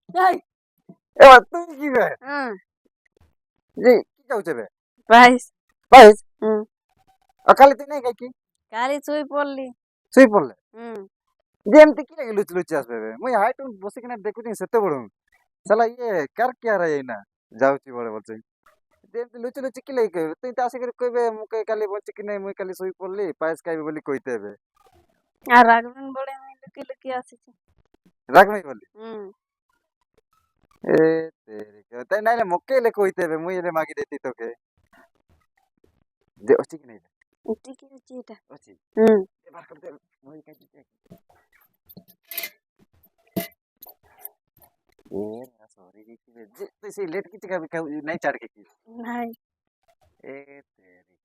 এই এবার তুই কি বে হুম জি কি কাউছে বে বাইশ ভাই হুম অকালে তুই নাই কি কালি শুই পড়লি শুই পড়লে হুম যে এমতি কি লাগে লুচি লুচি আসবে বে মুই হাইটু বসে কিনা দেখুছি সেতে বড় শালা ইয়ে কার কি আর এই না যাউছি বড় বলছে যে এমতি লুচি লুচি কি লাগে তুই তো আসি করে কইবে মুকে কালি বলছে কি নাই মুই কালি শুই পড়লি পায়েস খাইবে বলি কইতে হবে আর রাখবেন বলে আমি লুকিয়ে লুকিয়ে আসিছি রাখবি বলি হুম এ তেরি তাই নাইলে মুকে এলে কইতে হবে মুই এলে মাগি দিতি তোকে যে অছি কি নাই ঠিকই আছে এটা অছি হুম এবার করতে মুই কাটি ए सॉरी की तुझे लेट की नहीं चढ़ के की নাই ए तेरी